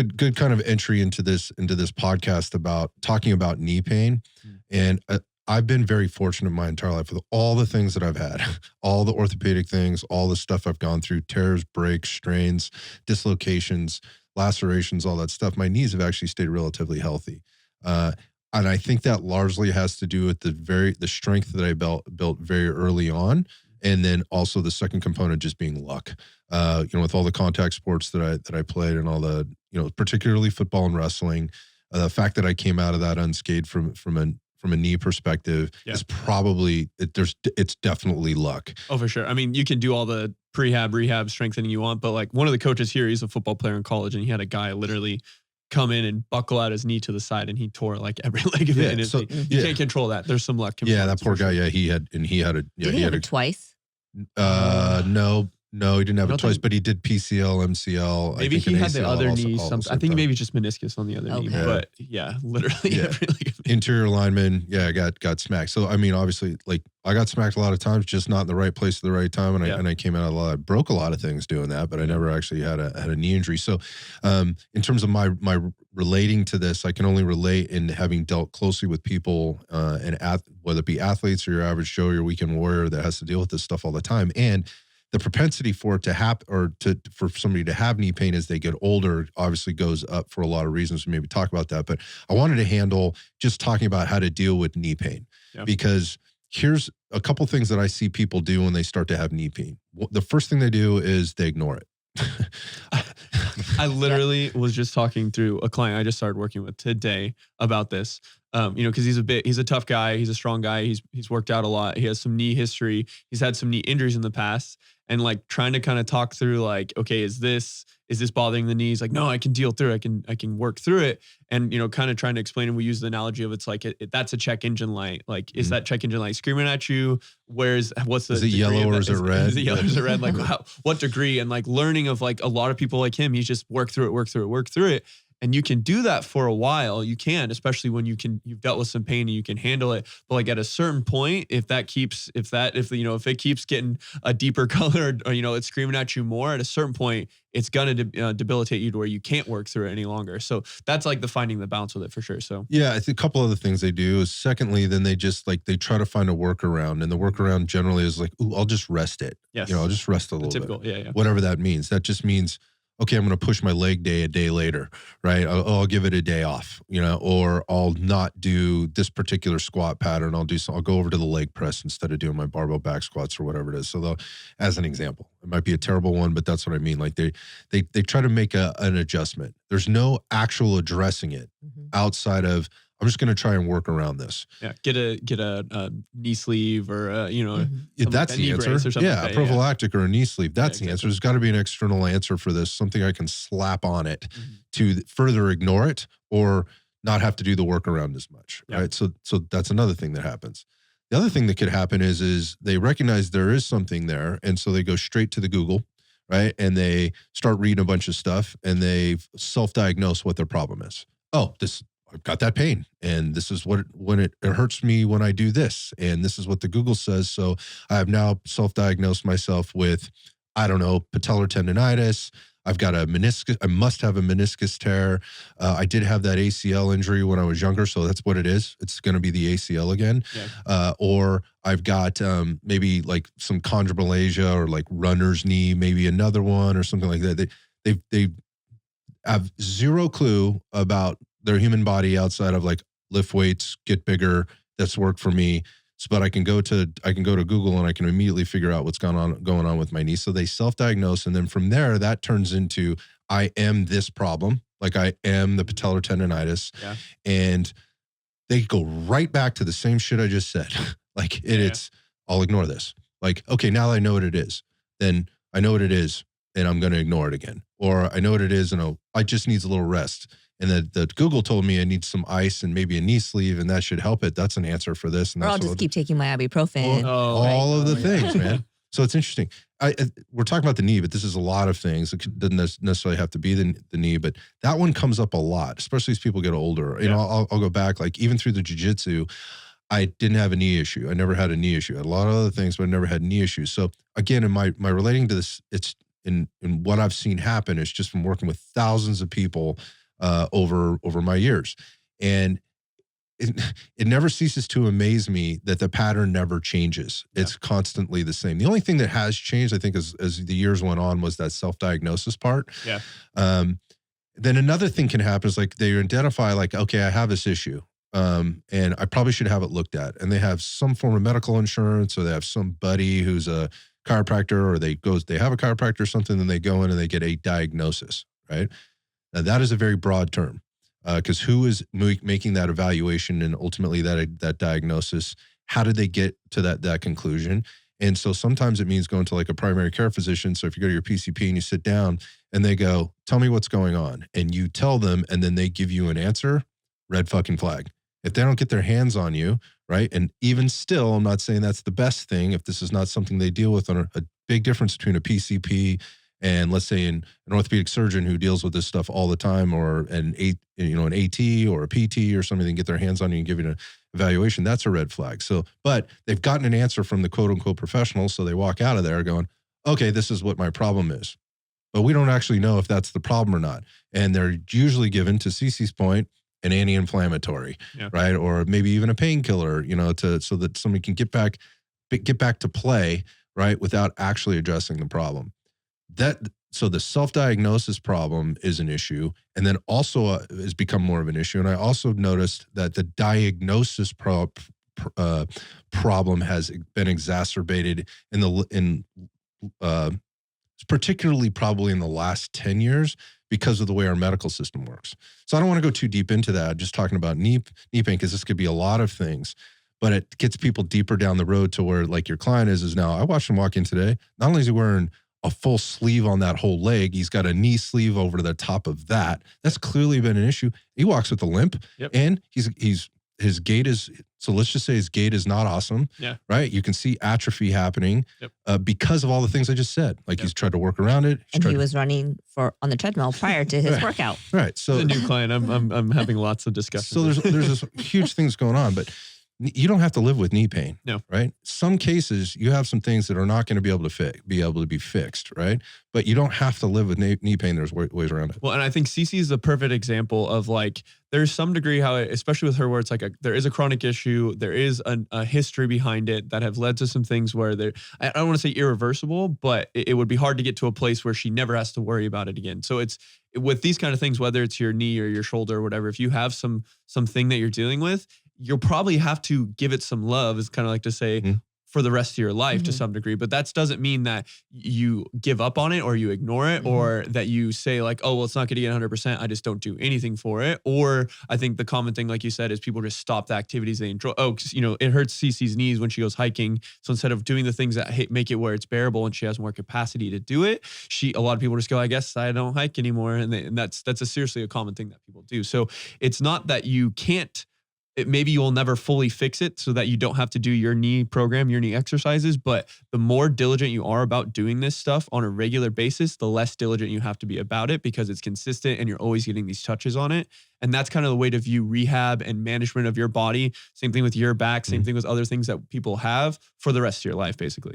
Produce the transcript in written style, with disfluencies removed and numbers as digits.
good kind of entry into this podcast about talking about knee pain. And I've been very fortunate my entire life with all the things that I've had, all the orthopedic things, all the stuff I've gone through, tears, breaks, strains, dislocations, lacerations, all that stuff. My knees have actually stayed relatively healthy. And I think that largely has to do with the strength that I built very early on. And then also the second component just being luck. With all the contact sports that I played and all the, particularly football and wrestling, the fact that I came out of that unscathed from a knee perspective is probably it's definitely luck. Oh, for sure. I mean, you can do all the prehab, rehab, strengthening you want, but like one of the coaches here, he's a football player in college, and he had a guy literally come in and buckle out his knee to the side, and he tore like every leg of it. And you can't control that. There's some luck. Yeah, that poor guy. Sure. Yeah, he had Did he have it twice? No, he didn't have it twice, but he did PCL, MCL. Maybe he had the other knee. I think maybe just meniscus on the other knee. But literally every leg. Interior lineman, got smacked. So I mean, obviously, like I got smacked a lot of times, just not in the right place at the right time, and I came out I broke a lot of things doing that, but I never actually had a knee injury. So, in terms of my relating to this, I can only relate in having dealt closely with people whether it be athletes or your average Joe or your weekend warrior that has to deal with this stuff all the time, and the propensity for it to happen or for somebody to have knee pain as they get older obviously goes up for a lot of reasons. We maybe talk about that, but I wanted to handle just talking about how to deal with knee pain because here's a couple things that I see people do when they start to have knee pain. The first thing they do is they ignore it. I literally was just talking through a client I just started working with today about this. Because he's a tough guy, he's a strong guy, he's worked out a lot, he has some knee history, he's had some knee injuries in the past, and like trying to kind of talk through like, okay, is this bothering the knees? Like, no, I can deal through it, I can work through it, and kind of trying to explain. And we use the analogy of it's like that's a check engine light. Like, is that check engine light screaming at you? What's the is it yellow or is it red? Is it yellow or is it red? Like, what degree? And like learning of like a lot of people like him, he's just work through it. And you can do that for a while. You can, especially when you've dealt with some pain and you can handle it. But like at a certain point, if it keeps getting a deeper color or it's screaming at you more, at a certain point, it's gonna debilitate you to where you can't work through it any longer. So that's like the finding the balance with it for sure. So yeah, I think a couple other things they do is secondly, then they just like they try to find a workaround, and the workaround generally is like, ooh, I'll just rest it. Yes, I'll just rest a little typical, bit. Yeah. Whatever that means. That just means, okay, I'm going to push my leg day a day later, right? I'll give it a day off, or I'll not do this particular squat pattern. I'll go over to the leg press instead of doing my barbell back squats or whatever it is. So as an example, it might be a terrible one, but that's what I mean. Like they try to make an adjustment. There's no actual addressing it outside of, I'm just going to try and work around this. Yeah, get a knee sleeve or that's the answer. Or something a prophylactic or a knee sleeve. That's the answer. There's got to be an external answer for this. Something I can slap on it to further ignore it or not have to do the workaround as much. Right. So that's another thing that happens. The other thing that could happen is they recognize there is something there, and so they go straight to the Google, right, and they start reading a bunch of stuff, and they self-diagnose what their problem is. Oh, I've got that pain, and this is when it hurts me when I do this, and this is what the Google says. So I have now self-diagnosed myself with, I don't know, patellar tendonitis. I've got a meniscus. I must have a meniscus tear. I did have that ACL injury when I was younger, so that's what it is. It's going to be the ACL again. Yeah. Or I've got maybe like some chondromalacia or like runner's knee, maybe another one or something like that. They have zero clue about their human body outside of like lift weights, get bigger. That's worked for me. But I can go to Google and I can immediately figure out what's going on with my knee. So they self-diagnose, and then from there that turns into, I am this problem. Like I am the patellar tendonitis, and they go right back to the same shit I just said. Like it's I'll ignore this. Like, okay, now that I know what it is, then I know what it is, and I'm going to ignore it again. Or I know what it is, and I just needs a little rest. And that Google told me I need some ice and maybe a knee sleeve, and that should help it. That's an answer for this. And or I'll just keep taking my ibuprofen. All of the things, man. So it's interesting. We're talking about the knee, but this is a lot of things. It doesn't necessarily have to be the knee, but that one comes up a lot, especially as people get older. You know, I'll go back, like even through the jiu-jitsu, I didn't have a knee issue. I never had a knee issue. I had a lot of other things, but I never had knee issues. So again, in my relating to this, and what I've seen happen is just from working with thousands of people over my years. And it never ceases to amaze me that the pattern never changes. Yeah. It's constantly the same. The only thing that has changed, I think, as the years went on, was that self-diagnosis part. Yeah. Then another thing can happen is like they identify like, okay, I have this issue. And I probably should have it looked at. And they have some form of medical insurance, or they have somebody who's a chiropractor, or they have a chiropractor or something, then they go in and they get a diagnosis, right? Now that is a very broad term. Because who is making that evaluation and ultimately that diagnosis? How did they get to that conclusion? And so sometimes it means going to like a primary care physician. So if you go to your PCP and you sit down and they go, tell me what's going on. And you tell them, and then they give you an answer, red fucking flag. If they don't get their hands on you, right? And even still, I'm not saying that's the best thing. If this is not something they deal with, on a big difference between a PCP and let's say an orthopedic surgeon who deals with this stuff all the time, or an AT or a PT or something, they can get their hands on you and give you an evaluation, that's a red flag. So, but they've gotten an answer from the quote unquote professional. So they walk out of there going, okay, this is what my problem is. But we don't actually know if that's the problem or not. And they're usually given, to Cece's point, an anti-inflammatory, right? Or maybe even a painkiller, so that somebody can get back to play, right? Without actually addressing the problem. So the self-diagnosis problem is an issue, and then also has become more of an issue. And I also noticed that the diagnosis problem has been exacerbated particularly probably in the last 10 years because of the way our medical system works. So I don't want to go too deep into that, just talking about knee pain, because this could be a lot of things. But it gets people deeper down the road to where, like, your client is now. I watched him walk in today. Not only is he wearing a full sleeve on that whole leg, he's got a knee sleeve over the top of that. That's clearly been an issue. He walks with a limp, and his gait is, so let's just say his gait is not awesome. Yeah. Right. You can see atrophy happening because of all the things I just said. Like he's tried to work around it. And he was running on the treadmill prior to his workout. Right. So the new client, I'm having lots of discussions. So there's this huge things going on, but you don't have to live with knee pain. No. Right. Some cases you have some things that are not going to be able to be fixed. Right. But you don't have to live with knee pain. There's ways around it. Well, and I think Cece is the perfect example of, like, there's some degree how, especially with her, where it's like there is a chronic issue, there is a history behind it that have led to some things where I don't want to say irreversible, but it would be hard to get to a place where she never has to worry about it again. So it's with these kind of things, whether it's your knee or your shoulder or whatever, if you have something that you're dealing with, you'll probably have to give it some love, is kind of like to say, for the rest of your life to some degree. But that doesn't mean that you give up on it or you ignore it or that you say like, oh, well, it's not going to get 100%. I just don't do anything for it. Or I think the common thing, like you said, is people just stop the activities they enjoy. Oh, it hurts Cece's knees when she goes hiking. So instead of doing the things that make it where it's bearable and she has more capacity to do it, a lot of people just go, I guess I don't hike anymore. And that's seriously a common thing that people do. So it's not that you can't, maybe you'll never fully fix it so that you don't have to do your knee program, your knee exercises. But the more diligent you are about doing this stuff on a regular basis, the less diligent you have to be about it, because it's consistent and you're always getting these touches on it. And that's kind of the way to view rehab and management of your body. Same thing with your back, same thing with other things that people have for the rest of your life, basically.